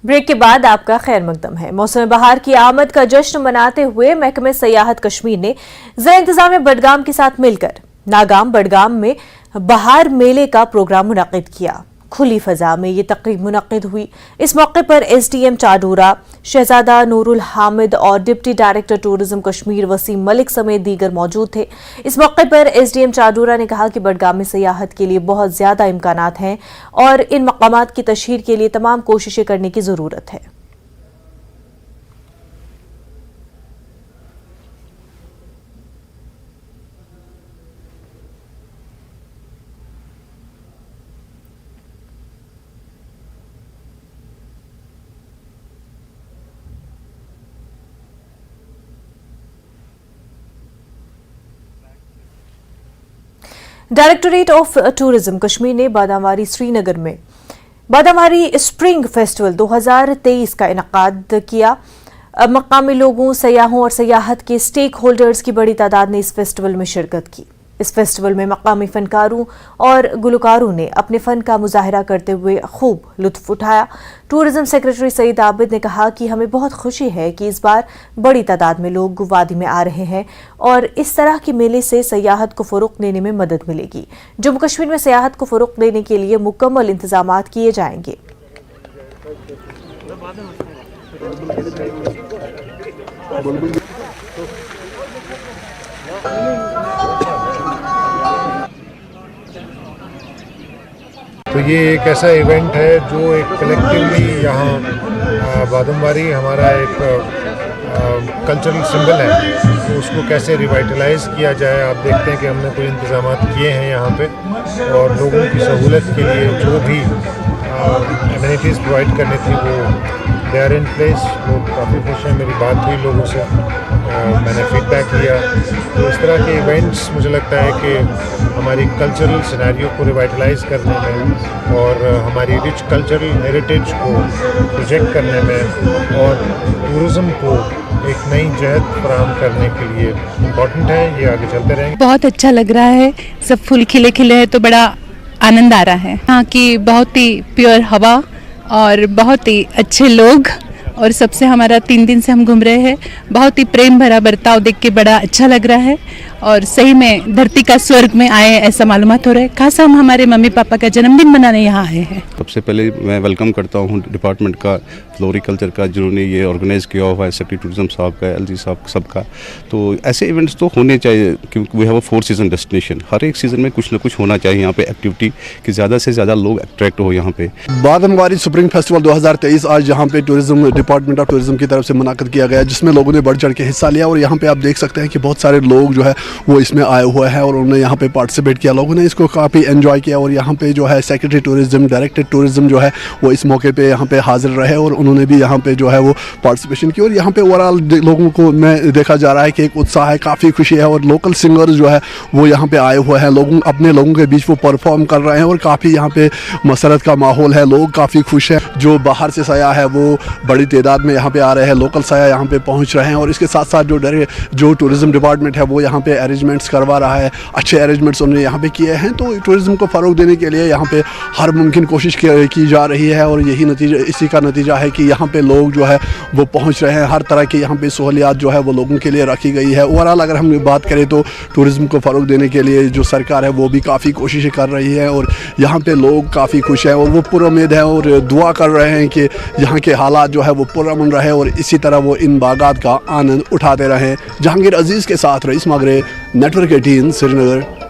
Break के बाद आपका खैर मकदम है। मौसम बहार की आमद का जश्न मनाते हुए महकमे सयाहत कश्मीर ने जिला इंतजामिया बडगाम के साथ मिलकर नागाम बडगाम में बहार मेले का प्रोग्राम मुनक्किद किया। खुली फजा में ये तकरीब मुनक्किद हुई। इस मौके पर एसडीएम चाडूरा, शहजादा नूरुल हामिद और deputy director tourism Kashmir Waseem Malik समेत दीगर मौजूद थे। इस मौके पर एसडीएम चाडूरा ने कहा कि बडगाम में सियाहत के लिए बहुत ज्यादा इम्कानात हैं और इन मकामात की तशहीर के लिए तमाम कोशिशें करने की जरूरत है। डायरेक्टोरेट ऑफ टूरिज्म कश्मीर ने बादामवारी श्रीनगर में बादामवारी स्प्रिंग फेस्टिवल 2023 का इनेकाद किया। मकामी लोगों, सयाहों और सयाहत के स्टेक होल्डर्स की बड़ी तादाद ने इस फेस्टिवल में शिरकत की। इस फेस्टिवल में मकामी फनकारों और गुलकारों ने अपने फन का मुजाहरा करते हुए खूब लुत्फ उठाया। टूरिज्म सेक्रेटरी सईद आबिद ने कहा कि हमें बहुत खुशी है कि इस बार बड़ी तादाद में लोग वादी में आ रहे हैं और इस तरह के मेले से सयाहत को फ़रोग़ देने में मदद मिलेगी। जम्मू कश्मीर में सयाहत को फ़रोग़ देने के लिए मुकम्मल इंतजामात किए जाएंगे। तो ये एक ऐसा इवेंट है जो एक कलेक्टिवली यहाँ बादामवारी हमारा एक कल्चरल सिंबल है, तो उसको कैसे रिवाइटलाइज किया जाए। आप देखते हैं कि हमने कोई इंतजाम किए हैं यहाँ पे और लोगों की सहूलत के लिए जो भी एमिनिटीज़ प्रोवाइड करनी थी वो दे आर इन प्लेस। लोग काफ़ी खुश हैं। मेरी बात हुई लोगों से, मैंने फीडबैक लिया। तो इस तरह के इवेंट्स मुझे लगता है कि हमारी कल्चरल सिनेरियो को रिवाइटलाइज करने में और हमारी रिच कल्चरल हेरिटेज को प्रोजेक्ट करने में और टूरिज़्म को एक नई जहत फराहम करने के लिए इम्पॉर्टेंट है। ये आगे चलते रहेंगे। बहुत अच्छा लग रहा है, सब फूल खिले खिले हैं तो बड़ा आनंद आ रहा है। यहाँ की बहुत ही प्योर हवा और बहुत ही अच्छे लोग और सबसे हमारा 3 दिन से हम घूम रहे हैं। बहुत ही प्रेम भरा बर्ताव देख के बड़ा अच्छा लग रहा है और सही में धरती का स्वर्ग में आए ऐसा मालूमात हो रहा है। खास हम हमारे मम्मी पापा का जन्मदिन मनाने यहाँ आए हैं। सबसे पहले मैं वेलकम करता हूँ डिपार्टमेंट का, फ्लोरिकल्चर का, जिन्होंने ये ऑर्गेनाइज़ किया हुआ है, सेक्रेटरी टूरिज्म साहब का, एलजी साहब सबका। तो ऐसे इवेंट्स तो होने चाहिए क्योंकि we have a 4 season destination. हर एक सीज़न में कुछ ना कुछ होना चाहिए यहाँ पे एक्टिविटी कि ज़्यादा से ज़्यादा लोग अट्रैक्ट हो यहाँ पे। बादामवारी स्प्रिंग फेस्टिवल 2023 आज यहाँ पे टूरिज्म डिपार्टमेंट ऑफ टूरिज्म की तरफ से मुनाकिद किया गया, जिसमें लोगों ने बढ़ चढ़ के हिस्सा लिया और यहाँ पे आप देख सकते हैं कि बहुत सारे लोग जो है वो इसमें आए हुए हैं और उन्होंने यहाँ पे पार्टिसिपेट किया। लोगों ने इसको काफ़ी एंजॉय किया और यहाँ पे जो है सेक्रेटरी टूरिज्म, डायरेक्टर टूरिज्म जो है वो इस मौके पे यहाँ पे हाजिर रहे और उन्होंने भी यहाँ पे जो है वो पार्टिसिपेशन की। और यहाँ पे ओवरऑल लोगों को मैं देखा जा रहा है कि एक उत्साह है, काफ़ी खुशी है और लोकल सिंगर्स जो है वो यहाँ पे आए हुए हैं। अपने लोगों के बीच वो परफॉर्म कर रहे हैं और काफ़ी यहाँ पे मसरत का माहौल है, लोग काफ़ी खुश हैं। जो बाहर से सयाह है वो बड़ी तादाद में यहाँ पे आ रहे हैं, लोकल सयाह यहाँ पे पहुँच रहे हैं और इसके साथ साथ जो टूरिज्म डिपार्टमेंट है वो यहाँ पे अरेंजमेंट्स करवा रहा है। अच्छे अरेंजमेंट्स उन्होंने यहाँ पे किए हैं। तो टूरिज्म को फ़रोग़ देने के लिए यहाँ पे हर मुमकिन कोशिश की जा रही है और यही नतीजा, इसी का नतीजा है कि यहाँ पे लोग जो है वो पहुँच रहे हैं। हर तरह की यहाँ पे सहूलियात जो है वो लोगों के लिए रखी गई है। ओवरऑल अगर हम बात करें तो टूरिज्म को फ़रोग़ देने के लिए जो सरकार है वो भी काफ़ी कोशिशें कर रही है और यहाँ पे लोग काफ़ी खुश हैं और वो पुरुम्मीद है और दुआ कर रहे हैं कि यहाँ के हालात जो है वो पुरअमन रहे और इसी तरह वो इन बागात का आनंद उठाते रहें। जहांगीर अजीज़ के साथ रईस मागरे, नेटवर्क 18 श्रीनगर।